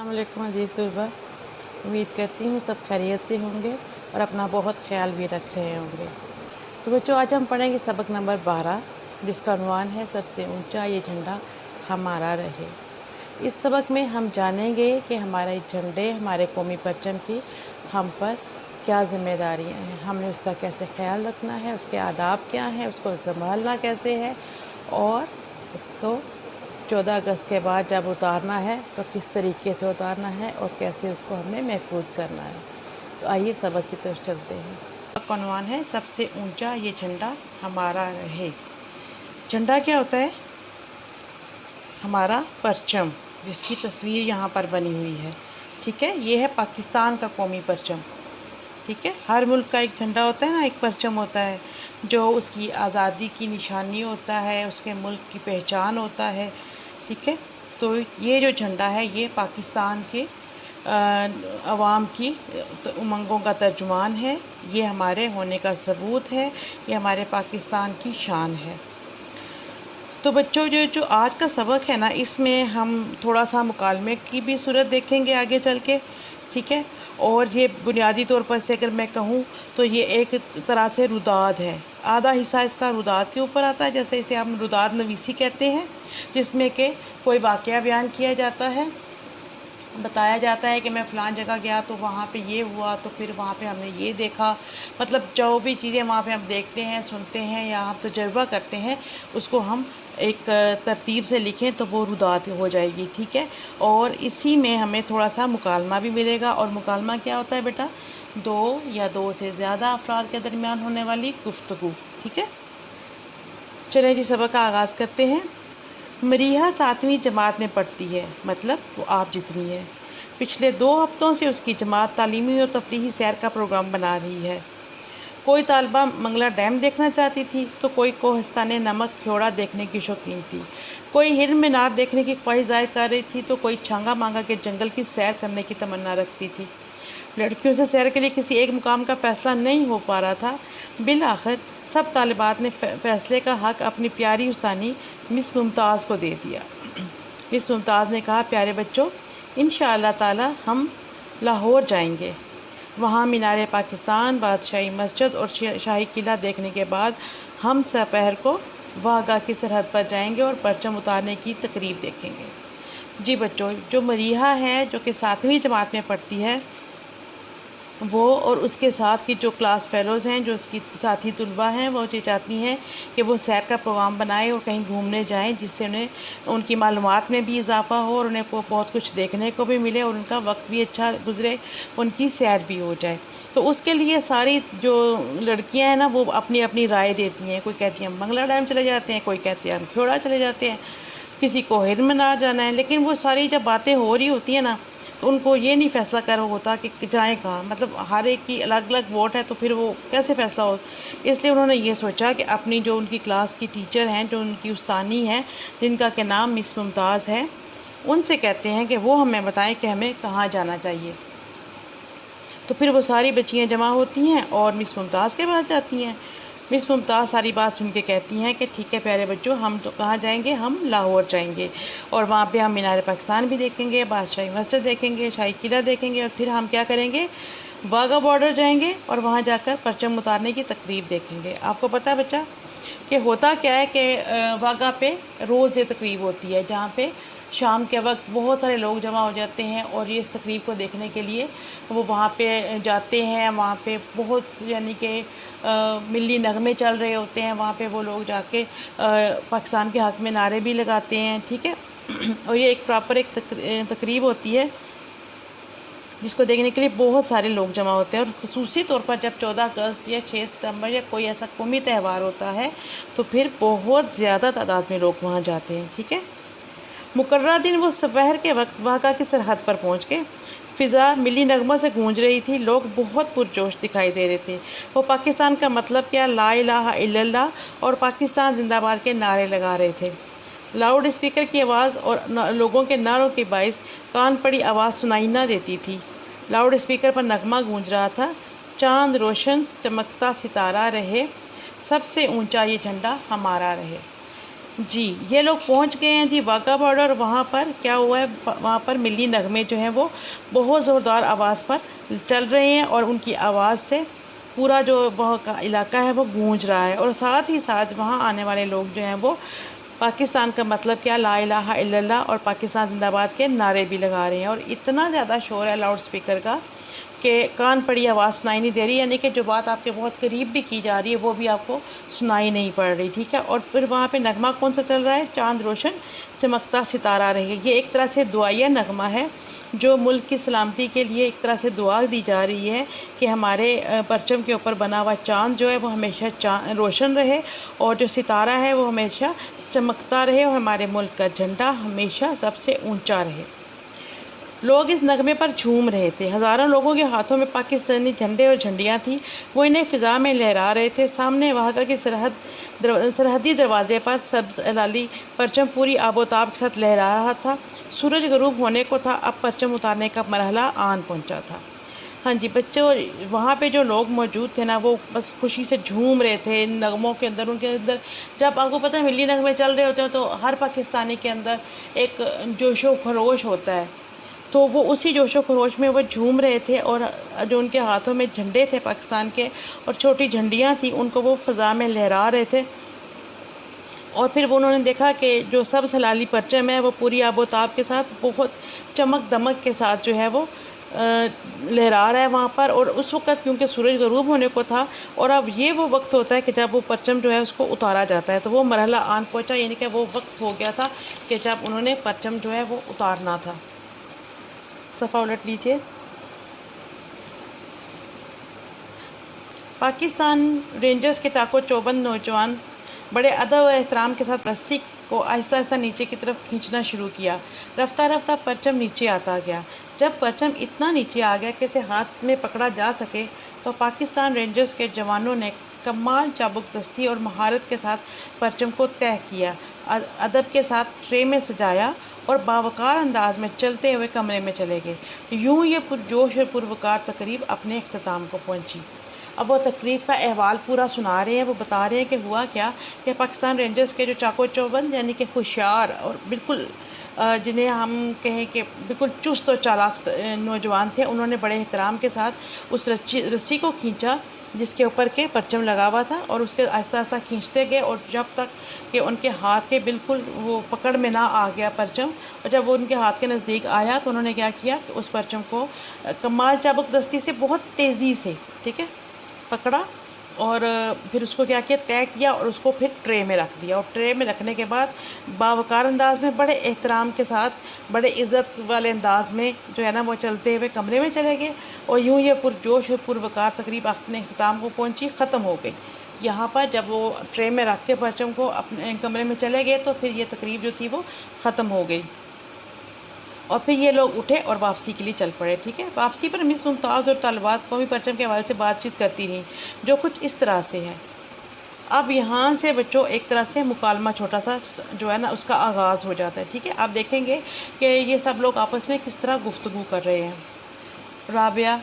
अस्सलामुअलैकुम अज़ीज़ तलबा, उम्मीद करती हूँ सब खैरियत से होंगे और अपना बहुत ख्याल भी रख रहे होंगे। तो बच्चों, आज हम पढ़ेंगे सबक नंबर 12, जिसका उन्वान है सबसे ऊंचा ये झंडा हमारा रहे। इस सबक में हम जानेंगे कि हमारे झंडे, हमारे कौमी परचम की हम पर क्या ज़िम्मेदारियाँ हैं, हमने उसका कैसे ख्याल रखना है, उसके आदाब क्या हैं, उसको संभालना कैसे है और उसको 14 अगस्त के बाद जब उतारना है तो किस तरीके से उतारना है और कैसे उसको हमने महफूज करना है। तो आइए सबक की तरफ चलते हैं। सबक का उन्वान है सबसे ऊंचा ये झंडा हमारा रहे। झंडा क्या होता है? हमारा परचम, जिसकी तस्वीर यहाँ पर बनी हुई है। ठीक है, ये है पाकिस्तान का कौमी परचम। ठीक है, हर मुल्क का एक झंडा होता है ना, एक परचम होता है जो उसकी आज़ादी की निशानी होता है, उसके मुल्क की पहचान होता है। ठीक है, तो ये जो झंडा है ये पाकिस्तान के अवाम की उमंगों का तर्जुमान है, ये हमारे होने का सबूत है, ये हमारे पाकिस्तान की शान है। तो बच्चों, जो आज का सबक है ना, इसमें हम थोड़ा सा मुकालमे की भी सूरत देखेंगे आगे चल के। ठीक है, और ये बुनियादी तौर पर से अगर मैं कहूँ तो ये एक तरह से रुदाद है। आधा हिस्सा इसका रुदाद के ऊपर आता है, जैसे इसे हम रुदाद नवीसी कहते हैं, जिसमें कि कोई वाक़या बयान किया जाता है, बताया जाता है कि मैं फ़लाँ जगह गया तो वहाँ पे ये हुआ, तो फिर वहाँ पे हमने ये देखा। मतलब जो भी चीज़ें वहाँ पे हम देखते हैं, सुनते हैं या हम तजुर्बा करते हैं, उसको हम एक तरतीब से लिखें तो वो रुदात हो जाएगी। ठीक है, और इसी में हमें थोड़ा सा मुकालमा भी मिलेगा। और मुकालमा क्या होता है बेटा? दो या दो से ज़्यादा अफराद के दरमियान होने वाली गुफ्तगू। ठीक है, चलें जी, सबक का आगाज़ करते हैं। मरीहा 7वीं जमात में पढ़ती है, मतलब वो आप जितनी है। पिछले 2 हफ्तों से उसकी जमात तालीमी और तफरीही सैर का प्रोग्राम बना रही है। कोई तालबा मंगला डैम देखना चाहती थी तो कोई कोहिस्तान नमक फ्योड़ा देखने की शौकीन थी, कोई हिरन मीनार देखने की ख्वाहिश जाहिर कर रही थी तो कोई छांगा मांगा के जंगल की सैर करने की तमन्ना रखती थी। लड़कियों से सैर के लिए किसी एक मुकाम का फ़ैसला नहीं हो पा रहा था। बिल आखिर सब तालिबात ने फ़ैसले का हक़ अपनी प्यारी उस्तानी मिस मुमताज़ को दे दिया। मिस मुमताज़ ने कहा, प्यारे बच्चों, इंशाअल्लाह ताला हम लाहौर जाएंगे। वहाँ मीनार पाकिस्तान, बादशाही मस्जिद और शाही किला देखने के बाद हम दोपहर को वाघा की सरहद पर जाएंगे और परचम उतारने की तकरीब देखेंगे। जी बच्चों, जो मरीहा है, जो कि 7वीं जमात में पढ़ती है, वो और उसके साथ की जो क्लास फेलोज़ हैं, जो उसकी साथी तुलबा हैं, वो ये चाहती हैं कि वो सैर का प्रोग्राम बनाएं और कहीं घूमने जाएं, जिससे उन्हें उनकी मालूमात में भी इजाफ़ा हो और उन्हें को बहुत कुछ देखने को भी मिले और उनका वक्त भी अच्छा गुजरे, उनकी सैर भी हो जाए। तो उसके लिए सारी जो लड़कियां हैं ना, वो अपनी अपनी राय देती हैं। कोई कहती है हम मंगला डैम चले जाते हैं, कोई कहती है हम ख्योड़ा चले जाते हैं, किसी को हिरन मीनार जाना है। लेकिन वो सारी जब बातें हो रही होती हैं ना, तो उनको ये नहीं फ़ैसला कर होता कि जाएँ कहाँ। मतलब हर एक की अलग अलग वोट है, तो फिर वो कैसे फ़ैसला हो। इसलिए उन्होंने ये सोचा कि अपनी जो उनकी क्लास की टीचर हैं, जो उनकी उस्तानी हैं, जिनका के नाम मिस मुमताज़ है, उनसे कहते हैं कि वो हमें बताएं कि हमें कहाँ जाना चाहिए। तो फिर वो सारी बच्चियाँ जमा होती हैं और मिस मुमताज़ के पास जाती हैं। मिस मुमताज़ सारी बात सुन के कहती हैं कि ठीक है प्यारे बच्चों, हम तो कहाँ जाएंगे? हम लाहौर जाएंगे और वहाँ पे हम मीनार पाकिस्तान भी देखेंगे, बादशाही मस्जिद देखेंगे, शाही किला देखेंगे और फिर हम क्या करेंगे? वाघा बॉर्डर जाएंगे और वहाँ जाकर परचम उतारने की तकरीब देखेंगे। आपको पता है बच्चा कि होता क्या है कि वाघा पे रोज़ ये तकरीब होती है, जहाँ पे शाम के वक्त बहुत सारे लोग जमा हो जाते हैं और ये इस तकरीब को देखने के लिए वो वहाँ पे जाते हैं। वहाँ पे बहुत यानी कि मिली नगमे चल रहे होते हैं, वहाँ पे वो लोग जाके पाकिस्तान के हक़ में नारे भी लगाते हैं। ठीक है, और ये एक प्रॉपर एक तकरीब होती है जिसको देखने के लिए बहुत सारे लोग जमा होते हैं। और ख़ुसूसी तौर पर जब 14 अगस्त या 6 सितंबर या कोई ऐसा कौमी त्यौहार होता है तो फिर बहुत ज़्यादा तादाद में लोग वहाँ जाते हैं। ठीक है, मुकर्रर दिन वो दोपहर के वक्त वाघा की सरहद पर पहुँच गए। फ़िज़ा मिली नगमों से गूंज रही थी, लोग बहुत पुरजोश दिखाई दे रहे थे। वो पाकिस्तान का मतलब क्या, ला इलाहा इल्लल्लाह और पाकिस्तान जिंदाबाद के नारे लगा रहे थे। लाउड स्पीकर की आवाज़ और लोगों के नारों के बाइस कान पड़ी आवाज़ सुनाई ना देती थी। लाउड स्पीकर पर नगमा गूंज रहा था, चांद रोशन चमकता सितारा रहे, सबसे ऊंचा ये झंडा हमारा रहे। جی یہ لوگ پہنچ گئے ہیں جی واغہ بارڈر. وہاں پر کیا ہوا ہے، وہاں پر ملی نغمے جو ہیں وہ بہت زوردار آواز پر چل رہے ہیں، اور ان کی آواز سے پورا جو وہاں کا علاقہ ہے وہ گونج رہا ہے. اور ساتھ ہی ساتھ وہاں آنے والے لوگ جو ہیں وہ پاکستان کا مطلب کیا، لا الہ الا اللہ اور پاکستان زندہ باد کے نعرے بھی لگا رہے ہیں. اور اتنا زیادہ شور ہے لاؤڈ اسپیکر کا کہ کان پڑی آواز سنائی نہیں دے رہی، یعنی کہ جو بات آپ کے بہت قریب بھی کی جا رہی ہے وہ بھی آپ کو سنائی نہیں پڑ رہی. ٹھیک ہے. اور پھر وہاں پہ نغمہ کون سا چل رہا ہے، چاند روشن چمکتا ستارہ رہے. یہ ایک طرح سے دعائیہ نغمہ ہے جو ملک کی سلامتی کے لیے ایک طرح سے دعا دی جا رہی ہے کہ ہمارے پرچم کے اوپر بنا ہوا چاند جو ہے وہ ہمیشہ روشن رہے، اور جو ستارہ ہے وہ ہمیشہ چمکتا رہے، اور ہمارے ملک کا جھنڈا ہمیشہ سب سے اونچا رہے. لوگ اس نغمے پر جھوم رہے تھے. ہزاروں لوگوں کے ہاتھوں میں پاکستانی جھنڈے اور جھنڈیاں تھیں. وہ انہیں فضا میں لہرا رہے تھے. سامنے واغہ کی سرحدی دروازے پر سبز ہلالی پرچم پوری آب و تاب کے ساتھ لہرا رہا تھا. سورج غروب ہونے کو تھا. اب پرچم اتارنے کا مرحلہ آن پہنچا تھا. ہاں جی بچوں، وہاں پہ جو لوگ موجود تھے نا وہ بس خوشی سے جھوم رہے تھے نغموں کے اندر. ان کے اندر جب آپ کو پتہ ہے ملی نغمے چل رہے ہوتے ہیں تو ہر پاکستانی کے اندر ایک جوش و خروش ہوتا ہے، تو وہ اسی جوش و خروش میں وہ جھوم رہے تھے. اور جو ان کے ہاتھوں میں جھنڈے تھے پاکستان کے اور چھوٹی جھنڈیاں تھیں، ان کو وہ فضا میں لہرا رہے تھے. اور پھر وہ انہوں نے دیکھا کہ جو سبز ہلالی پرچم ہے وہ پوری آب و تاب کے ساتھ بہت چمک دمک کے ساتھ جو ہے وہ لہرا رہا ہے وہاں پر. اور اس وقت کیونکہ سورج غروب ہونے کو تھا، اور اب یہ وہ وقت ہوتا ہے کہ جب وہ پرچم جو ہے اس کو اتارا جاتا ہے. تو وہ مرحلہ آن پہنچا، یعنی کہ وہ وقت ہو گیا تھا کہ جب انہوں نے پرچم جو ہے وہ اتارنا تھا. صفحہ الٹ لیجئے. پاکستان رینجرز کے ٹاکو چوبند نوجوان بڑے ادب و احترام کے ساتھ رسی کو آہستہ آہستہ نیچے کی طرف کھینچنا شروع کیا. رفتہ رفتہ پرچم نیچے آتا گیا. جب پرچم اتنا نیچے آ گیا کہ اسے ہاتھ میں پکڑا جا سکے تو پاکستان رینجرز کے جوانوں نے کمال چابک دستی اور مہارت کے ساتھ پرچم کو طے کیا، ادب کے ساتھ ٹرے میں سجایا اور باوقار انداز میں چلتے ہوئے کمرے میں چلے گئے. یوں یہ پرجوش اور پروقار تقریب اپنے اختتام کو پہنچی. اب وہ تقریب کا احوال پورا سنا رہے ہیں. وہ بتا رہے ہیں کہ ہوا کیا کہ پاکستان رینجرز کے جو چاکو چوبند یعنی کہ ہوشیار اور بالکل جنہیں ہم کہیں کہ بالکل چست اور چالاک نوجوان تھے، انہوں نے بڑے احترام کے ساتھ اس رسی کو کھینچا جس کے اوپر کے پرچم لگا ہوا تھا، اور اس کے آہستہ آہستہ کھینچتے گئے، اور جب تک کہ ان کے ہاتھ کے بالکل وہ پکڑ میں نہ آ گیا پرچم. اور جب وہ ان کے ہاتھ کے نزدیک آیا تو انہوں نے کیا کیا کہ اس پرچم کو کمال چابک دستی سے بہت تیزی سے ٹھیک ہے پکڑا، اور پھر اس کو کیا کیا طے کیا، اور اس کو پھر ٹرے میں رکھ دیا. اور ٹرے میں رکھنے کے بعد باوقار انداز میں بڑے احترام کے ساتھ بڑے عزت والے انداز میں جو ہے نا وہ چلتے ہوئے کمرے میں چلے گئے. اور یوں یہ پرجوش اور پروقار تقریب اپنے اختتام کو پہنچی، ختم ہو گئی. یہاں پر جب وہ ٹرے میں رکھ کے پرچم کو اپنے کمرے میں چلے گئے تو پھر یہ تقریب جو تھی وہ ختم ہو گئی. اور پھر یہ لوگ اٹھے اور واپسی کے لیے چل پڑے. ٹھیک ہے. واپسی پر مس ممتاز اور طالبات قومی پرچم کے حوالے سے بات چیت کرتی رہیں، جو کچھ اس طرح سے ہے. اب یہاں سے بچوں ایک طرح سے مکالمہ چھوٹا سا جو ہے نا اس کا آغاز ہو جاتا ہے. ٹھیک ہے. آپ دیکھیں گے کہ یہ سب لوگ آپس میں کس طرح گفتگو کر رہے ہیں. رابعہ: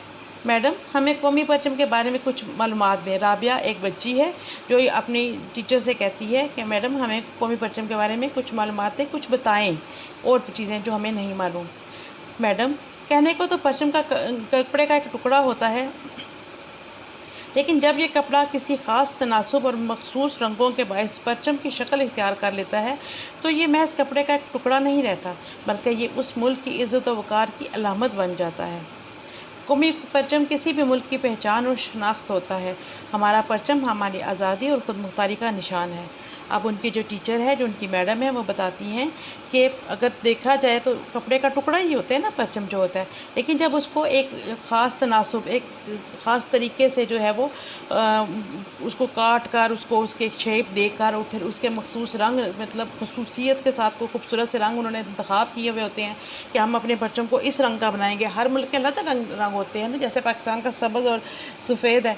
میڈم ہمیں قومی پرچم کے بارے میں کچھ معلومات دیں. رابعہ ایک بچی ہے جو اپنی ٹیچر سے کہتی ہے کہ میڈم ہمیں قومی پرچم کے بارے میں کچھ معلومات دیں، کچھ بتائیں اور چیزیں جو ہمیں نہیں معلوم. میڈم کہنے کو تو پرچم کا کپڑے کا ایک ٹکڑا ہوتا ہے، لیکن جب یہ کپڑا کسی خاص تناسب اور مخصوص رنگوں کے باعث پرچم کی شکل اختیار کر لیتا ہے تو یہ محض کپڑے کا ایک ٹکڑا نہیں رہتا، بلکہ یہ اس ملک کی عزت و وقار کی علامت بن جاتا ہے. قومی پرچم کسی بھی ملک کی پہچان اور شناخت ہوتا ہے. ہمارا پرچم ہماری آزادی اور خود مختاری کا نشان ہے. اب ان کی جو ٹیچر ہے، جو ان کی میڈم ہے، وہ بتاتی ہیں کہ اگر دیکھا جائے تو کپڑے کا ٹکڑا ہی ہوتا ہے نا پرچم جو ہوتا ہے، لیکن جب اس کو ایک خاص تناسب، ایک خاص طریقے سے جو ہے وہ اس کو کاٹ کر، اس کو اس کے شیپ دے کر، اور پھر اس کے مخصوص رنگ مطلب خصوصیت کے ساتھ کو خوبصورت سے رنگ انہوں نے انتخاب کیے ہوئے ہوتے ہیں کہ ہم اپنے پرچم کو اس رنگ کا بنائیں گے. ہر ملک کے الگ رنگ ہوتے ہیں نا، جیسے پاکستان کا سبز اور سفید ہے.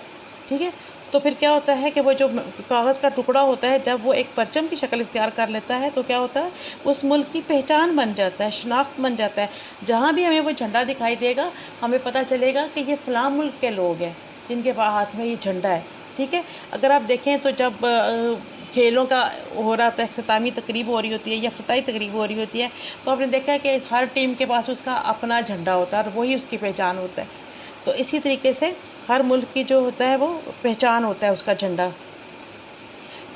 ٹھیک ہے. تو پھر کیا ہوتا ہے کہ وہ جو کاغذ کا ٹکڑا ہوتا ہے جب وہ ایک پرچم کی شکل اختیار کر لیتا ہے تو کیا ہوتا ہے، اس ملک کی پہچان بن جاتا ہے، شناخت بن جاتا ہے. جہاں بھی ہمیں وہ جھنڈا دکھائی دے گا ہمیں پتہ چلے گا کہ یہ فلاں ملک کے لوگ ہیں جن کے ہاتھ میں یہ جھنڈا ہے. ٹھیک ہے. اگر آپ دیکھیں تو جب खेलों का हो रहा था, इख्तितामी तकरीब हो रही होती है या इफ्तिताई तकरीब हो रही होती है, तो आपने देखा है कि हर टीम के पास उसका अपना झंडा होता है और वही उसकी पहचान होता है। तो इसी तरीके से हर मुल्क की जो होता है वो पहचान होता है उसका झंडा।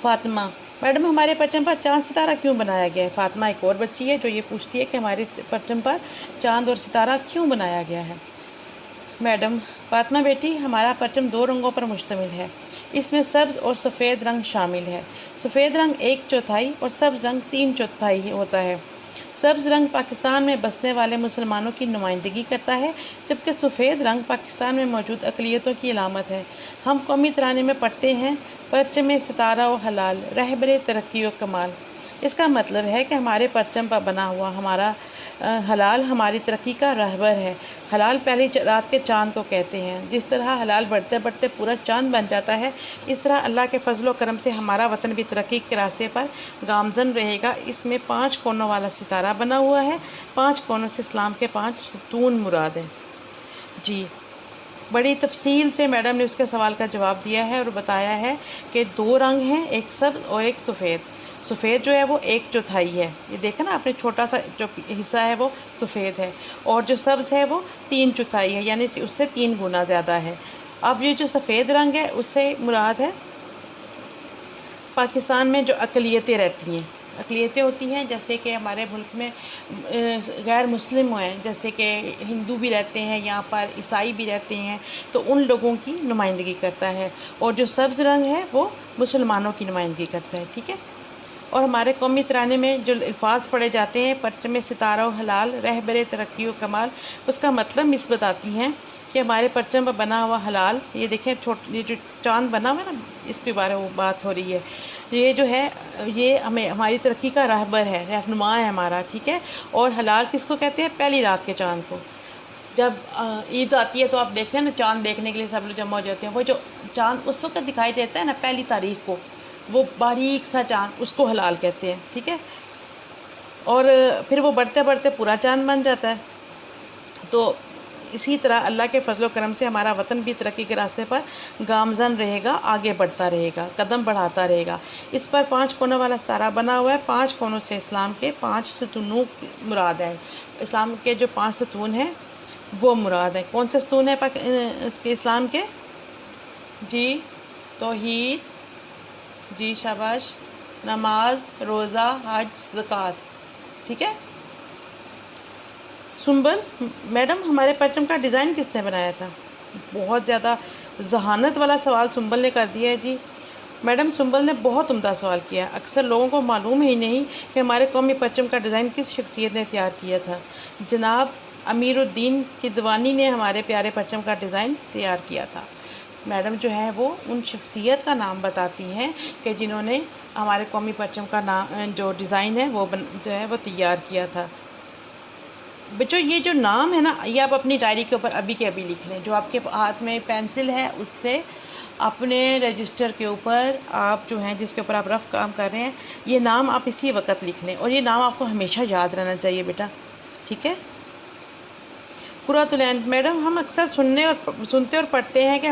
फातिमा, मैडम हमारे परचम पर चांद सितारा क्यों बनाया गया है? फातिमा एक और बच्ची है जो ये पूछती है कि हमारे परचम पर चांद और सितारा क्यों बनाया गया है। मैडम, फातिमा बेटी, हमारा परचम 2 रंगों पर मुश्तमिल है। इसमें सब्ज़ और सफ़ेद रंग शामिल है। सफ़ेद रंग 1/4 और सब्ज़ रंग 3/4 होता है। सब्ज़ रंग पाकिस्तान में बसने वाले मुसलमानों की नुमाइंदगी करता है, जबकि सफ़ेद रंग पाकिस्तान में मौजूद अक़लियतों की अलामत है। हम कौमी तराने में पढ़ते हैं, परचम सितारा व हलाल रहबर तरक्की व कमाल। इसका मतलब है कि हमारे परचम पर बना हुआ हमारा हलाल हमारी तरक्की का रहबर है। हलाल पहली रात के चाँद को कहते हैं। जिस तरह हलाल बढ़ते बढ़ते पूरा चाँद बन जाता है, इस तरह अल्लाह के फजल व करम से हमारा वतन भी तरक्की के रास्ते पर गामजन रहेगा। इसमें 5 कोनों वाला सितारा बना हुआ है। 5 कोनों से इस्लाम के 5 सतून मुराद हैं। जी, बड़ी तफसील से मैडम ने उसके सवाल का जवाब दिया है और बताया है कि 2 रंग हैं, एक सब्ज़ और एक सफ़ेद। सफ़ेद जो है वो 1/4 है, ये देखा ना आपने, छोटा सा जो हिस्सा है वो सफ़ेद है, और जो सब्ज़ है वो 3/4 है, यानी उससे 3 गुना ज़्यादा है। अब ये जो सफ़ेद रंग है उससे मुराद है पाकिस्तान में जो अक़लियतें रहती हैं। अक़लियतें होती हैं जैसे कि हमारे मुल्क में गैर मुस्लिम हैं, जैसे कि हिंदू भी रहते हैं यहाँ पर, ईसाई भी रहते हैं, तो उन लोगों की नुमाइंदगी करता है। और जो सब्ज़ रंग है वो मुसलमानों की नुमाइंदगी करता है। ठीक है। और हमारे कौमी तराने में जो अल्फाज पढ़े जाते हैं, परचम सितारा व हलाल रहबर तरक्की व कमाल, उसका मतलब मिस बताती हैं कि हमारे परचम पर बना हुआ हलाल, ये देखें ये जो चाँद बना हुआ है ना, इसके बारे में बात हो रही है। ये जो है ये हमें हमारी तरक्की का रहबर है, रहनुमा है हमारा। ठीक है। और हलाल किसको कहते हैं? पहली रात के चाँद को। जब ईद आती है तो आप देखते हैं ना, चाँद देखने के लिए सब लोग जमा हो जाते हैं। वो जो चाँद उस वक्त दिखाई देता है ना, पहली तारीख को, वो बारीक सा चाँद, उसको हलाल कहते हैं। ठीक है। और फिर वो बढ़ते बढ़ते पूरा चाँद बन जाता है। तो इसी तरह अल्लाह के फजल व करम से हमारा वतन भी तरक्की के रास्ते पर गामजन रहेगा, आगे बढ़ता रहेगा, कदम बढ़ाता रहेगा। इस पर 5 कोनों वाला सितारा बना हुआ है। 5 कोनों से इस्लाम के 5 सतूनों मुराद है। इस्लाम के जो 5 सतून हैं वो मुराद है। कौन से सतून है इसके इस्लाम के? जी, तौहीद, जी शाबाश, नमाज, रोज़ा, हज, ज़कात। ठीक है। सुंबल, मैडम हमारे परचम का डिज़ाइन किसने बनाया था? बहुत ज़्यादा जहानत वाला सवाल सुंबल ने कर दिया है जी। मैडम, सुंबल ने बहुत उम्दा सवाल किया। अक्सर लोगों को मालूम ही नहीं कि हमारे कौमी परचम का डिज़ाइन किस शख्सियत ने तैयार किया था। जनाब अमीरुद्दीन किदवानी ने हमारे प्यारे परचम का डिज़ाइन तैयार किया था। मैडम जो है वो उन शख्सियत का नाम बताती हैं कि जिन्होंने हमारे कौमी परचम का नाम, जो डिज़ाइन है वो जो है वो तैयार किया था। बच्चों, ये जो नाम है ना, ये आप अपनी डायरी के ऊपर अभी के अभी लिख लें। जो आपके हाथ में पेंसिल है उससे अपने रजिस्टर के ऊपर आप जो हैं जिसके ऊपर आप रफ़ काम कर रहे हैं, ये नाम आप इसी वक्त लिख लें, और ये नाम आपको हमेशा याद रहना चाहिए बेटा। ठीक है। कुरातुलैन, मैडम हम अक्सर सुनते और पढ़ते हैं कि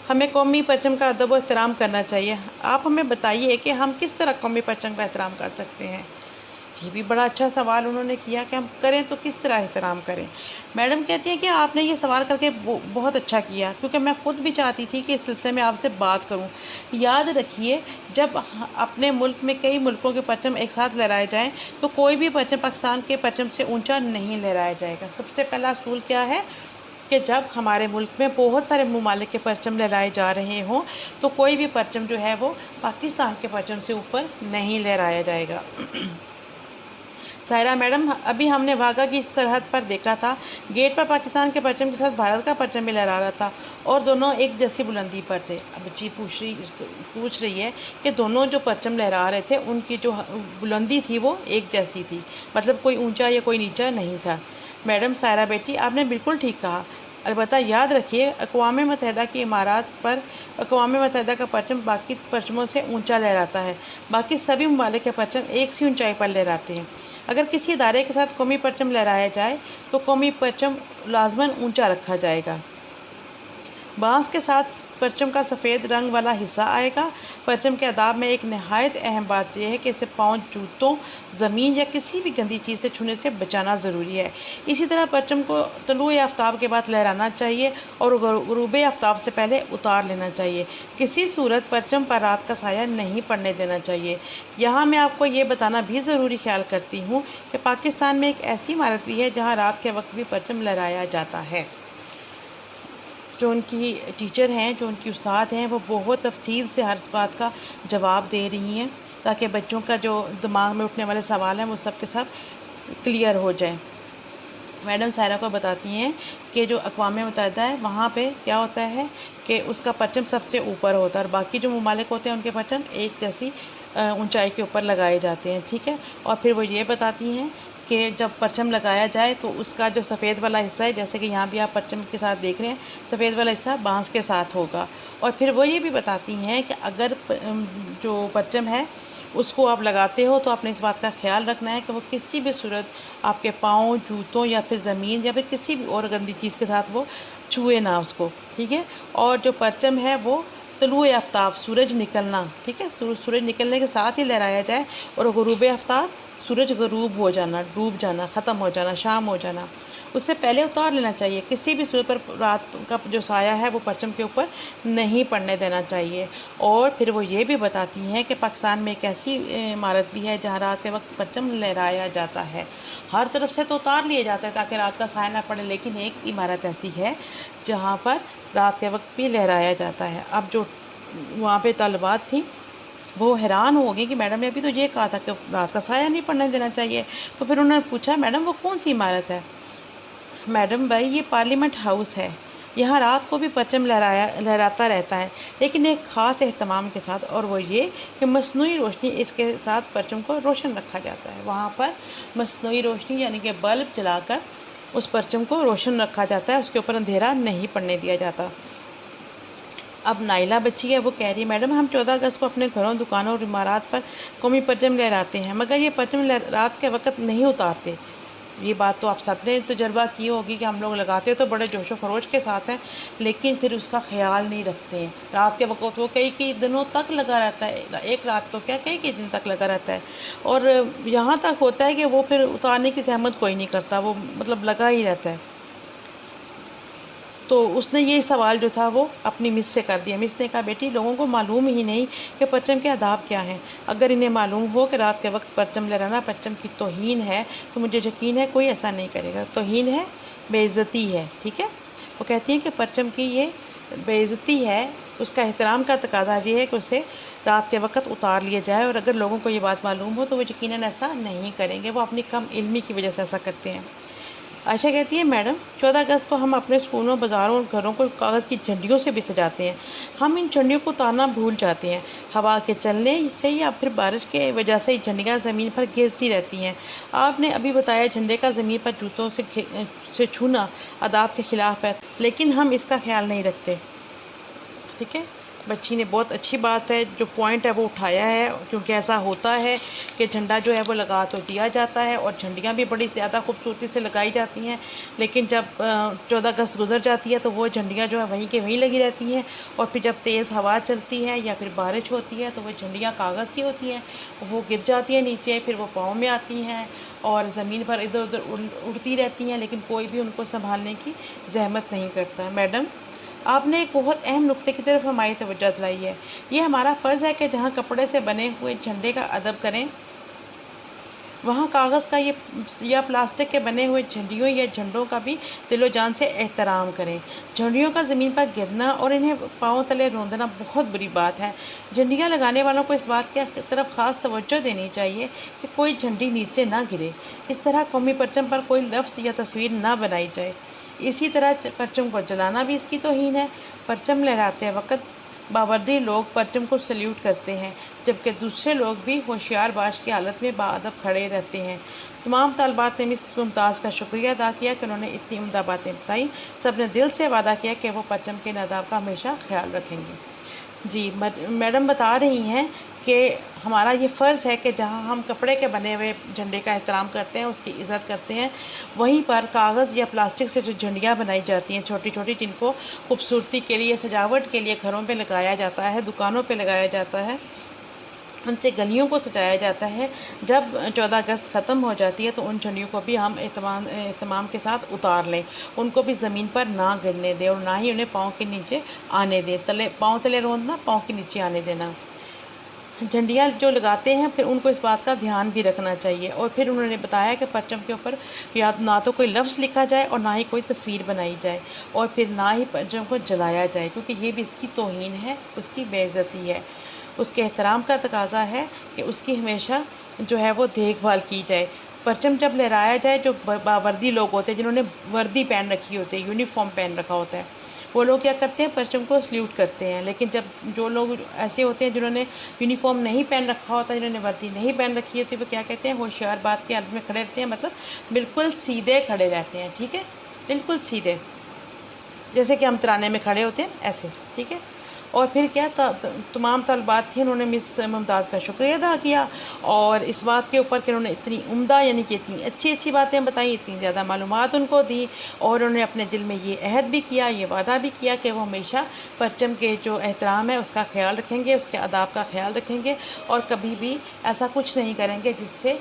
हमें कौमी परचम का अदब व एहतराम करना चाहिए। आप हमें बताइए कि हम किस तरह कौमी परचम का एहतराम कर सकते हैं? ये भी बड़ा अच्छा सवाल उन्होंने किया कि हम करें तो किस तरह एहतराम करें। मैडम कहती हैं कि आपने ये सवाल करके बहुत अच्छा किया, क्योंकि मैं ख़ुद भी चाहती थी कि इस सिलसिले में आपसे बात करूं। याद रखिए, जब अपने मुल्क में कई मुल्कों के परचम एक साथ लहराए जाएं तो कोई भी परचम पाकिस्तान के परचम से ऊंचा नहीं लहराया जाएगा। सबसे पहला असूल क्या है कि जब हमारे मुल्क में बहुत सारे ममालिक के परचम लहराए जा रहे हों तो कोई भी परचम जो है वो पाकिस्तान के परचम से ऊपर नहीं लहराया जाएगा। सायरा मैडम, अभी हमने वाघा की सरहद पर देखा था, गेट पर पाकिस्तान के परचम के साथ भारत का परचम भी लहरा रहा था और दोनों एक जैसी बुलंदी पर थे। अब बच्ची पूछ रही है कि दोनों जो परचम लहरा रहे थे उनकी जो बुलंदी थी वो एक जैसी थी, मतलब कोई ऊंचा या कोई नीचा नहीं था। मैडम सायरा बेटी, आपने बिल्कुल ठीक कहा। अलबत्ता याद रखिए, अक़वाम मुत्तहिदा की इमारत पर अक़वाम मुत्तहिदा का परचम बाकी परचमों से ऊंचा लहराता है। बाकी सभी ममालिक के परचम एक सी ऊंचाई पर लहराते हैं। अगर किसी इदारे के साथ कौमी परचम लहराया जाए तो कौमी परचम लाजमन ऊंचा रखा जाएगा। बांस के साथ परचम का सफ़ेद रंग वाला हिस्सा आएगा। परचम के आदाब में एक नहायत अहम बात यह है कि इसे पाँव, जूतों, ज़मीन या किसी भी गंदी चीज़ से छूने से बचाना ज़रूरी है। इसी तरह परचम को तलुए आफ्ताब के बाद लहराना चाहिए और गुरूब आफ्ताब से पहले उतार लेना चाहिए। किसी सूरत परचम पर रात का साया नहीं पड़ने देना चाहिए। यहाँ मैं आपको ये बताना भी ज़रूरी ख्याल करती हूँ कि पाकिस्तान में एक ऐसी इमारत भी है जहाँ रात के वक्त भी परचम लहराया जाता है। जो उनकी टीचर हैं, जो उनकी उस्ताद हैं, वो बहुत तफसील से हर बात का जवाब दे रही हैं ताकि बच्चों का जो दिमाग में उठने वाले सवाल हैं वो सब के सब क्लियर हो जाए। मैडम सायरा को बताती हैं कि जो अक़वाम मुत्तहिदा है वहाँ पे क्या होता है कि उसका परचम सबसे ऊपर होता है और बाकी जो ममालिक होते हैं उनके परचम एक जैसी ऊंचाई के ऊपर लगाए जाते हैं, ठीक है। और फिर वो ये बताती हैं कि जब परचम लगाया जाए तो उसका जो सफ़ेद वाला हिस्सा है, जैसे कि यहाँ भी आप परचम के साथ देख रहे हैं, सफ़ेद वाला हिस्सा बांस के साथ होगा। और फिर वो ये भी बताती हैं कि अगर जो परचम है उसको आप लगाते हो तो आपने इस बात का ख्याल रखना है कि वो किसी भी सूरत आपके पाँव, जूतों या फिर ज़मीन या फिर किसी भी और गंदी चीज़ के साथ वो छुए ना उसको, ठीक है। और जो परचम है वो तलुए आफ्ताब, सूरज निकलना, ठीक है, सूरज निकलने के साथ ही लहराया जाए और गुरूब आफ्ताब, सूरज गरूब हो जाना, डूब जाना, ख़त्म हो जाना, शाम हो जाना, उससे पहले उतार लेना चाहिए। किसी भी सूरत पर रात का जो साया है वो परचम के ऊपर नहीं पड़ने देना चाहिए। और फिर वो ये भी बताती हैं कि पाकिस्तान में एक ऐसी इमारत भी है जहाँ रात के वक्त परचम लहराया जाता है। हर तरफ से तो उतार लिया जाता है ताकि रात का साया ना पड़े, लेकिन एक इमारत ऐसी है जहाँ पर रात के वक्त भी लहराया जाता है। अब जो वहाँ पे तलबात थी वो हैरान हो गई कि मैडम ने अभी तो ये कहा था कि रात का साया नहीं पड़ने देना चाहिए। तो फिर उन्होंने पूछा, मैडम वो कौन सी इमारत है? मैडम भाई, ये पार्लियामेंट हाउस है। यहाँ रात को भी परचम लहराता रहता है, लेकिन एक ख़ास एहतमाम के साथ, और वो ये कि मसनूई रोशनी इसके साथ परचम को रोशन रखा जाता है। वहाँ पर मसनूई रोशनी यानी कि बल्ब जलाकर उस परचम को रोशन रखा जाता है, उसके ऊपर अंधेरा नहीं पड़ने दिया जाता। अब नाइला बच्ची है, वो कह रही है, मैडम हम 14 अगस्त को अपने घरों, दुकानों और इमारत पर कौमी परचम लहराते हैं, मगर ये परचम रात के वक्त नहीं उतारते। ये बात तो आप सब ने तजर्बा की होगी कि हम लोग लगाते तो बड़े जोशो खरोश के साथ हैं, लेकिन फिर उसका ख्याल नहीं रखते हैं। रात के वक्त वो कई दिनों तक लगा रहता है, एक रात तो क्या कई दिन तक लगा रहता है, और यहाँ तक होता है कि वो फिर उतारने की ज़हमत कोई नहीं करता, वो मतलब लगा ही रहता है। तो उसने ये सवाल जो था वो अपनी मिस से कर दिया। मिस ने कहा, बेटी लोगों को मालूम ही नहीं कि परचम के आदाब क्या हैं। अगर इन्हें मालूम हो कि रात के वक्त परचम लहराना परचम की तौहीन है तो मुझे यकीन है कोई ऐसा नहीं करेगा। तौहीन है, बेइज्जती है, ठीक है। वो कहती हैं कि परचम की ये बेइज्जती है, उसका एहतराम का तकाजा ये है कि उसे रात के वक्त उतार लिया जाए, और अगर लोगों को ये बात मालूम हो तो वो यकीनन ऐसा नहीं करेंगे, वो अपनी कम इल्मी की वजह से ऐसा करते हैं। आयशा कहती है, मैडम 14 अगस्त को हम अपने स्कूलों, बाज़ारों और घरों को कागज़ की झंडियों से भी सजाते हैं। हम इन झंडियों को उतारना भूल जाते हैं। हवा के चलने से या फिर बारिश के वजह से झंडियाँ ज़मीन पर गिरती रहती हैं। आपने अभी बताया झंडे का ज़मीन पर जूतों से छूना आदाब के ख़िलाफ़ है, लेकिन हम इसका ख्याल नहीं रखते, ठीक है। बच्ची ने बहुत अच्छी बात है, जो पॉइंट है वो उठाया है, क्योंकि ऐसा होता है कि झंडा जो है वो लगा तो दिया जाता है और झंडियाँ भी बड़ी ज़्यादा खूबसूरती से लगाई जाती हैं, लेकिन जब 14 अगस्त गुजर जाती है तो वो झंडियाँ जो है वहीं के वहीं लगी रहती हैं, और फिर जब तेज़ हवा चलती है या फिर बारिश होती है तो वो झंडियाँ कागज़ की होती हैं, वो गिर जाती हैं नीचे, फिर वो पाँव में आती हैं और ज़मीन पर इधर उधर उड़ती रहती हैं, लेकिन कोई भी उनको संभालने की ज़हमत नहीं करता। मैडम, आपने एक बहुत अहम नुक्ते की तरफ हमारी तवज्जो दिलाई है। ये हमारा फ़र्ज़ है कि जहाँ कपड़े से बने हुए झंडे का अदब करें, वहाँ कागज़ का या प्लास्टिक के बने हुए झंडियों या झंडों का भी दिलो जान से एहतराम करें। झंडियों का ज़मीन पर गिरना और इन्हें पाँव तले रौंदना बहुत बुरी बात है। झंडियाँ लगाने वालों को इस बात की तरफ ख़ास तवज्जो देनी चाहिए कि कोई झंडी नीचे ना गिरे। इस तरह कौमी परचम पर कोई लफ्ज़ या तस्वीर ना बनाई जाए। इसी तरह परचम को जलाना भी इसकी तौहीन है। परचम लहराते वक्त बावर्दी लोग परचम को सल्यूट करते हैं, जबकि दूसरे लोग भी होशियार बाश की हालत में बाअदब खड़े रहते हैं। तमाम तालबात ने मिस मुमताज़ का शुक्रिया अदा किया कि उन्होंने इतनी उम्दा बातें बताई। सब ने दिल से वादा किया कि वो परचम के आदाब का हमेशा ख्याल रखेंगे। जी, मैडम बता रही हैं کہ ہمارا یہ فرض ہے کہ جہاں ہم کپڑے کے بنے ہوئے جھنڈے کا احترام کرتے ہیں، اس کی عزت کرتے ہیں، وہیں پر کاغذ یا پلاسٹک سے جو جھنڈیاں بنائی جاتی ہیں چھوٹی چھوٹی، جن کو خوبصورتی کے لیے، سجاوٹ کے لیے گھروں پہ لگایا جاتا ہے، دکانوں پہ لگایا جاتا ہے، ان سے گلیوں کو سجایا جاتا ہے، جب 14 اگست ختم ہو جاتی ہے تو ان جھنڈیوں کو بھی ہم اہتمام کے ساتھ اتار لیں، ان کو بھی زمین پر نہ گرنے دیں اور نہ ہی انہیں پاؤں کے نیچے آنے دیں، پاؤں تلے روندنا، پاؤں کے نیچے آنے دینا۔ جھنڈیاں جو لگاتے ہیں پھر ان کو اس بات کا دھیان بھی رکھنا چاہیے، اور پھر انہوں نے بتایا کہ پرچم کے اوپر یا نہ تو کوئی لفظ لکھا جائے اور نہ ہی کوئی تصویر بنائی جائے، اور پھر نہ ہی پرچم کو جلایا جائے، کیونکہ یہ بھی اس کی توہین ہے، اس کی بے عزتی ہے۔ اس کے احترام کا تقاضا ہے کہ اس کی ہمیشہ جو ہے وہ دیکھ بھال کی جائے۔ پرچم جب لہرایا جائے، جو باوردی لوگ ہوتے ہیں، جنہوں نے وردی پہن رکھی ہوتی ہے، یونیفارم پہن رکھا ہوتا ہے، وہ لوگ کیا کرتے ہیں؟ پرچم کو سلیوٹ کرتے ہیں۔ لیکن جب جو لوگ ایسے ہوتے ہیں جنہوں نے یونیفارم نہیں پہن رکھا ہوتا، جنہوں نے وردی نہیں پہن رکھی ہوتی، وہ کیا کہتے ہیں؟ ہوشیار بات کے حالت میں کھڑے رہتے ہیں، مطلب بالکل سیدھے کھڑے رہتے ہیں، ٹھیک ہے؟ بالکل سیدھے، جیسے کہ ہم ترانے میں کھڑے ہوتے ہیں ایسے، ٹھیک ہے؟ اور پھر کیا تمام طالبات تھیں، انہوں نے مس ممتاز کا شکریہ ادا کیا، اور اس بات کے اوپر کہ انہوں نے اتنی عمدہ، یعنی کہ اتنی اچھی اچھی باتیں بتائیں، اتنی زیادہ معلومات ان کو دی، اور انہوں نے اپنے دل میں یہ عہد بھی کیا، یہ وعدہ بھی کیا کہ وہ ہمیشہ پرچم کے جو احترام ہے اس کا خیال رکھیں گے، اس کے آداب کا خیال رکھیں گے، اور کبھی بھی ایسا کچھ نہیں کریں گے جس سے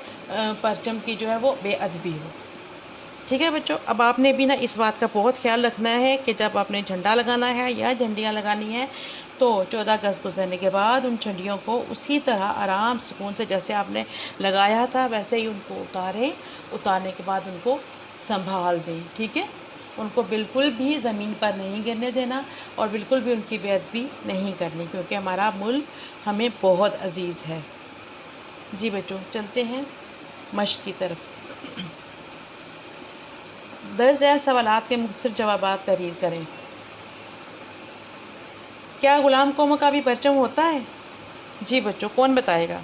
پرچم کی جو ہے وہ بے ادبی ہو۔ ٹھیک ہے بچوں، اب آپ نے بھی نا اس بات کا بہت خیال رکھنا ہے کہ جب آپ نے جھنڈا لگانا ہے یا جھنڈیاں لگانی ہیں تو 14 اگست گزرنے کے بعد ان جھنڈیوں کو اسی طرح آرام سکون سے جیسے آپ نے لگایا تھا ویسے ہی ان کو اتاریں، اتارنے کے بعد ان کو سنبھال دیں، ٹھیک ہے؟ ان کو بالکل بھی زمین پر نہیں گرنے دینا، اور بالکل بھی ان کی بے ادبی نہیں کرنی، کیونکہ ہمارا ملک ہمیں بہت عزیز ہے۔ جی بچوں، چلتے ہیں مشق کی طرف۔ درج ذیل سوالات کے مختصر جوابات تحریر کریں۔ کیا غلام قوموں کا بھی پرچم ہوتا ہے؟ جی بچوں، کون بتائے گا؟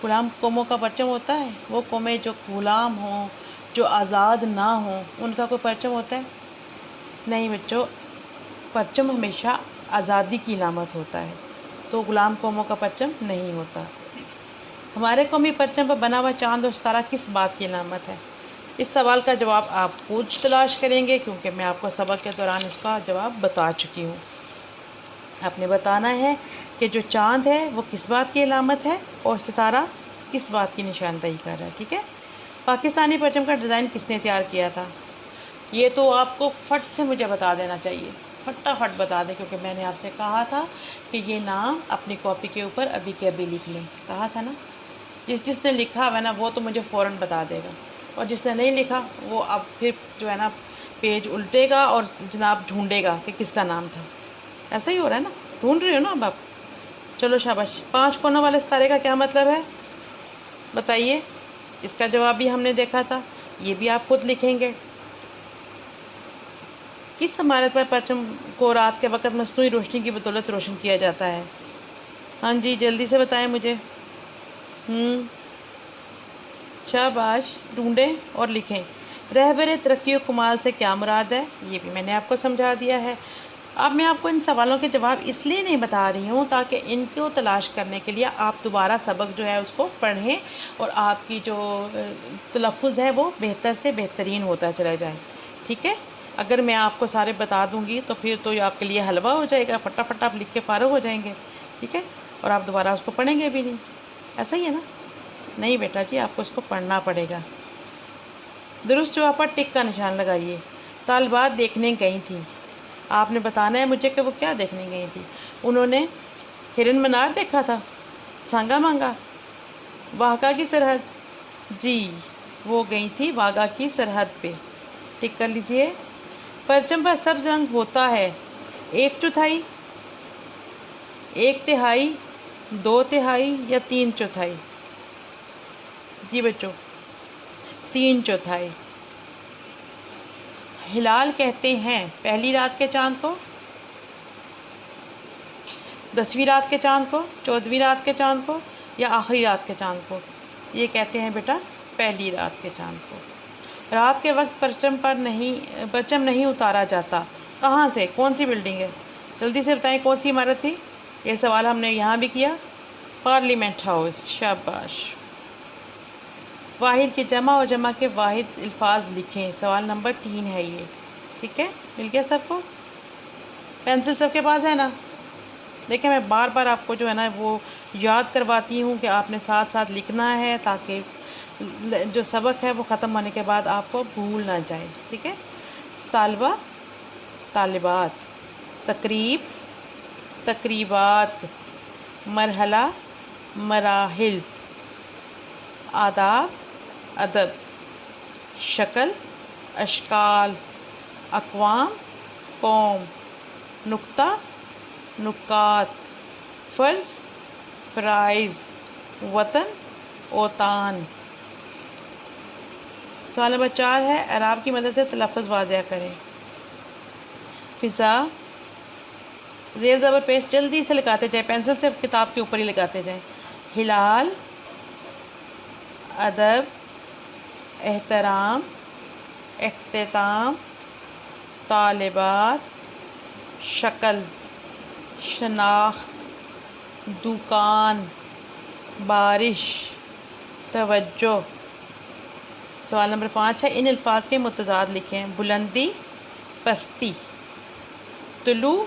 غلام قوموں کا پرچم ہوتا ہے؟ وہ قومیں جو غلام ہوں، جو آزاد نہ ہوں، ان کا کوئی پرچم ہوتا ہے؟ نہیں بچوں، پرچم ہمیشہ آزادی کی علامت ہوتا ہے، تو غلام قوموں کا پرچم نہیں ہوتا۔ ہمارے قومی پرچم پر بنا ہوا چاند اور ستارہ کس بات کی علامت ہے؟ اس سوال کا جواب آپ خود تلاش کریں گے، کیونکہ میں آپ کو سبق کے دوران اس کا جواب بتا چکی ہوں۔ آپ نے بتانا ہے کہ جو چاند ہے وہ کس بات کی علامت ہے اور ستارہ کس بات کی نشاندہی کر رہا ہے، ٹھیک ہے؟ پاکستانی پرچم کا ڈیزائن کس نے تیار کیا تھا؟ یہ تو آپ کو فٹ سے مجھے بتا دینا چاہیے، فٹافٹ بتا دیں، کیونکہ میں نے آپ سے کہا تھا کہ یہ نام اپنی کاپی کے اوپر ابھی کے ابھی لکھ لیں، کہا تھا نا؟ جس نے لکھا ہوا ہے نا وہ تو مجھے فوراً بتا دے گا، اور جس نے نہیں لکھا وہ اب پھر جو ہے نا پیج الٹے گا اور جناب ڈھونڈے گا کہ کس کا نام تھا۔ ایسا ہی ہو رہا ہے نا، ڈھونڈ رہی ہو نا اب آپ؟ چلو شاباش۔ 5 کونوں والے ستارے کا کیا مطلب ہے بتائیے؟ اس کا جواب بھی ہم نے دیکھا تھا، یہ بھی آپ خود لکھیں گے۔ کس عمارت پر پرچم کو رات کے وقت مصنوعی روشنی کی بدولت روشن کیا جاتا ہے؟ ہاں جی، جلدی سے بتائیں مجھے۔ شاباش، ڈھونڈیں اور لکھیں۔ رہبر ترقی و کمال سے کیا مراد ہے؟ یہ بھی میں نے آپ کو سمجھا دیا ہے۔ اب میں آپ کو ان سوالوں کے جواب اس لیے نہیں بتا رہی ہوں تاکہ ان کو تلاش کرنے کے لیے آپ دوبارہ سبق جو ہے اس کو پڑھیں، اور آپ کی جو تلفظ ہے وہ بہتر سے بہترین ہوتا چلا جائے، ٹھیک ہے؟ اگر میں آپ کو سارے بتا دوں گی تو پھر تو یہ آپ کے لیے حلوہ ہو جائے گا، فٹافٹ آپ لکھ کے فارغ ہو جائیں گے، ٹھیک ہے؟ اور آپ دوبارہ اس کو پڑھیں گے بھی نہیں، ایسا ہی ہے نا؟ نہیں بیٹا جی، آپ کو اس کو پڑھنا پڑے گا۔ درست جواب پر ٹک کا نشان لگائیے۔ طالبات دیکھنے گئی تھیں، آپ نے بتانا ہے مجھے کہ وہ کیا دیکھنے گئی تھی۔ انہوں نے ہرن منار دیکھا تھا، سانگا مانگا، واہگہ کی سرحد؟ جی، وہ گئی تھی واہگہ کی سرحد پہ، ٹک کر لیجئے۔ پرچم پر سبز رنگ ہوتا ہے 1/4، 1/3، 2/3 یا 3/4؟ جی بچوں، 3/4۔ ہلال کہتے ہیں پہلی رات کے چاند کو، 10ویں رات کے چاند کو، 14ویں رات کے چاند کو، یا آخری رات کے چاند کو؟ یہ کہتے ہیں بیٹا پہلی رات کے چاند کو۔ رات کے وقت پرچم نہیں اتارا جاتا، کہاں سے؟ کون سی بلڈنگ ہے؟ جلدی سے بتائیں کون سی عمارت تھی؟ یہ سوال ہم نے یہاں بھی کیا، پارلیمنٹ ہاؤس، شاباش۔ واحد کی جمع اور جمع کے واحد الفاظ لکھیں، سوال نمبر 3 ہے یہ، ٹھیک ہے، مل گیا سب کو؟ پینسل سب کے پاس ہے نا؟ دیکھیں میں بار بار آپ کو جو ہے نا وہ یاد کرواتی ہوں کہ آپ نے ساتھ ساتھ لکھنا ہے تاکہ جو سبق ہے وہ ختم ہونے کے بعد آپ کو بھول نہ جائے، ٹھیک ہے؟ طالبہ، طالبات، تقریب، تقریبات، مرحلہ، مراحل، آداب، ادب، شکل، اشکال، اقوام، قوم، نقطہ، نکات، فرض، فرائض، وطن، اوطان۔ سوال نمبر 4 ہے، اعراب کی مدد سے تلفظ واضح کریں۔ فضا، زیر زبر پیش جلدی سے لگاتے جائیں، پینسل سے کتاب کے اوپر ہی لگاتے جائیں۔ ہلال، ادب، احترام، اختتام، طالبات، شکل، شناخت، دکان، بارش، توجہ۔ سوال نمبر 5 ہے، ان الفاظ کے متضاد لکھیں۔ بلندی، پستی، طلوع،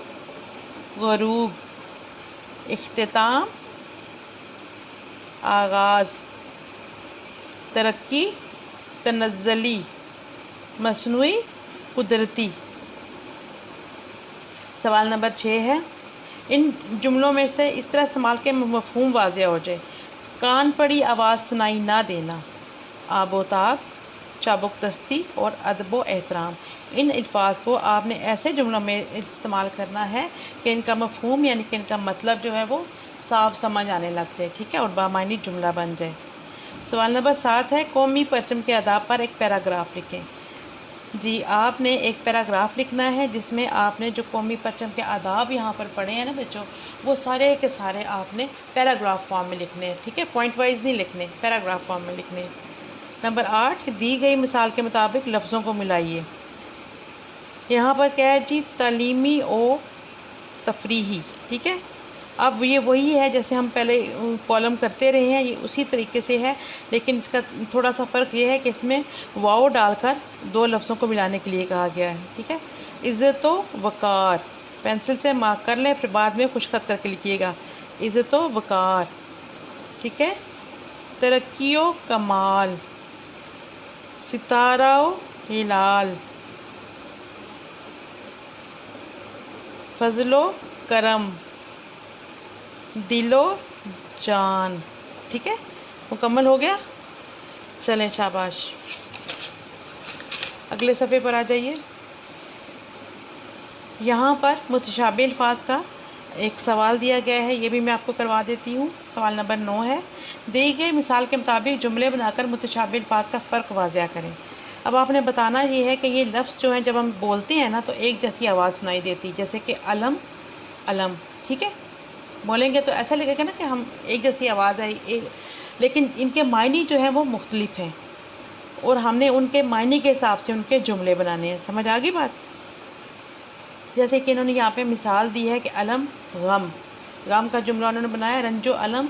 غروب، اختتام، آغاز، ترقی، تنزلی، مصنوعی، قدرتی۔ سوال نمبر 6 ہے، ان جملوں میں سے اس طرح استعمال کے مفہوم واضح ہو جائے۔ کان پڑی آواز سنائی نہ دینا، آب و تاب، چابک دستی اور ادب و احترام۔ ان الفاظ کو آپ نے ایسے جملوں میں استعمال کرنا ہے کہ ان کا مفہوم یعنی کہ ان کا مطلب جو ہے وہ صاف سمجھ آنے لگ جائے، ٹھیک ہے، اور بامعنی جملہ بن جائے۔ سوال نمبر 7 ہے، قومی پرچم کے آداب پر ایک پیراگراف لکھیں۔ جی آپ نے ایک پیراگراف لکھنا ہے جس میں آپ نے جو قومی پرچم کے آداب یہاں پر پڑھے ہیں نا بچوں، وہ سارے کے سارے آپ نے پیراگراف فارم میں لکھنے ہیں، ٹھیک ہے، پوائنٹ وائز نہیں لکھنے، پیراگراف فارم میں لکھنے ہیں۔ نمبر 8، دی گئی مثال کے مطابق لفظوں کو ملائیے۔ یہاں پر کیا ہے جی، تعلیمی و تفریحی، ٹھیک ہے۔ اب یہ وہی ہے جیسے ہم پہلے کالم کرتے رہے ہیں، یہ اسی طریقے سے ہے، لیکن اس کا تھوڑا سا فرق یہ ہے کہ اس میں واؤ ڈال کر 2 لفظوں کو ملانے کے لیے کہا گیا ہے، ٹھیک ہے۔ عزت و وقار، پینسل سے مارک کر لیں، پھر بعد میں خوش خط کر کے لکھیے گا، عزت و وقار، ٹھیک ہے۔ ترقی و کمال، ستارہ و ہلال، فضل و کرم، دل و جان، ٹھیک ہے، مکمل ہو گیا؟ چلیں شاباش، اگلے صفحے پر آ جائیے۔ یہاں پر متشابہ الفاظ کا ایک سوال دیا گیا ہے، یہ بھی میں آپ کو کروا دیتی ہوں۔ سوال نمبر 9 ہے، دی گئی مثال کے مطابق جملے بنا کر متشابہ الفاظ کا فرق واضح کریں۔ اب آپ نے بتانا یہ ہے کہ یہ لفظ جو ہیں جب ہم بولتے ہیں نا تو ایک جیسی آواز سنائی دیتی، جیسے کہ علم، علم، ٹھیک ہے، بولیں گے تو ایسا لگے گا نا کہ ہم ایک جیسی آواز آئی، لیکن ان کے معنی جو ہیں وہ مختلف ہیں اور ہم نے ان کے معنی کے حساب سے ان کے جملے بنانے ہیں۔ سمجھ آ گئی بات؟ جیسے کہ انہوں نے یہاں پہ مثال دی ہے کہ علم، غم، غم کا جملہ انہوں نے بنایا، رنج و علم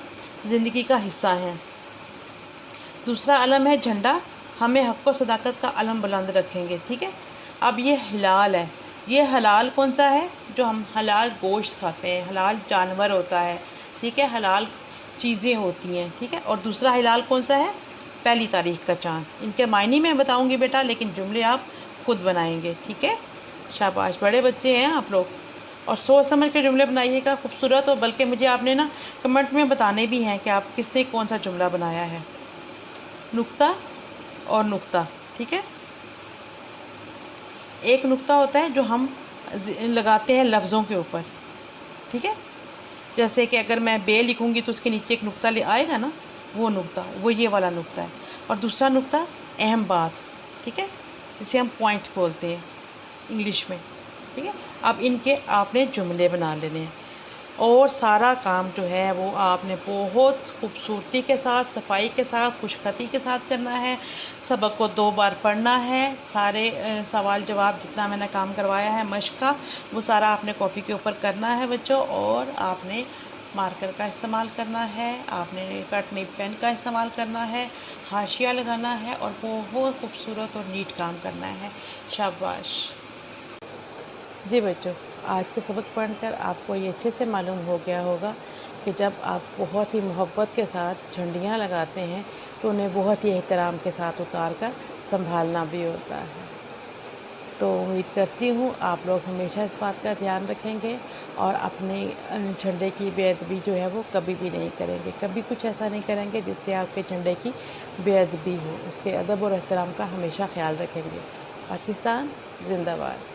زندگی کا حصہ ہیں۔ دوسرا علم ہے جھنڈا، ہمیں حق و صداقت کا علم بلند رکھیں گے، ٹھیک ہے۔ اب یہ حلال ہے، یہ حلال کون سا ہے؟ جو ہم حلال گوشت کھاتے ہیں، حلال جانور ہوتا ہے، ٹھیک ہے، حلال چیزیں ہوتی ہیں، ٹھیک ہے۔ اور دوسرا حلال کون سا ہے؟ پہلی تاریخ کا چاند۔ ان کے معنی میں بتاؤں گی بیٹا، لیکن جملے آپ خود بنائیں گے، ٹھیک ہے۔ شاباش، بڑے بچے ہیں آپ لوگ، اور سوچ سمجھ کے جملے بنائیے گا خوبصورت ہو، بلکہ مجھے آپ نے نا کمنٹ میں بتانے بھی ہیں کہ آپ کس نے کون سا جملہ بنایا ہے۔ نقطہ اور نقطہ، ٹھیک ہے۔ ایک نقطہ ہوتا ہے جو ہم لگاتے ہیں لفظوں کے اوپر، ٹھیک ہے، جیسے کہ اگر میں بے لکھوں گی تو اس کے نیچے ایک نقطہ آئے گا نا، وہ نقطہ، وہ یہ والا نقطہ ہے۔ اور دوسرا نقطہ اہم بات، ٹھیک ہے، جسے ہم پوائنٹ بولتے ہیں انگلش میں، ٹھیک ہے۔ اب ان کے آپ نے جملے بنا لینے ہیں۔ اور سارا کام جو ہے وہ آپ نے بہت خوبصورتی کے ساتھ، صفائی کے ساتھ، خوش خطی کے ساتھ کرنا ہے۔ سبق کو 2 بار پڑھنا ہے۔ سارے سوال جواب جتنا میں نے کام کروایا ہے مشق کا، وہ سارا آپ نے کاپی کے اوپر کرنا ہے بچوں، اور آپ نے مارکر کا استعمال کرنا ہے، آپ نے کٹ نب پین کا استعمال کرنا ہے، حاشیہ لگانا ہے، اور بہت خوبصورت اور نیٹ کام کرنا ہے۔ شاباش۔ جی بچوں، آج کے سبق پڑھ کر آپ کو یہ اچھے سے معلوم ہو گیا ہوگا کہ جب آپ بہت ہی محبت کے ساتھ جھنڈیاں لگاتے ہیں تو انہیں بہت ہی احترام کے ساتھ اتار کر سنبھالنا بھی ہوتا ہے۔ تو امید کرتی ہوں آپ لوگ ہمیشہ اس بات کا دھیان رکھیں گے اور اپنے جھنڈے کی بے ادبی جو ہے وہ کبھی بھی نہیں کریں گے، کبھی کچھ ایسا نہیں کریں گے جس سے آپ کے جھنڈے کی بے ادبی ہو۔ اس کے ادب اور احترام کا ہمیشہ خیال رکھیں گے۔ پاکستان زندہ باد۔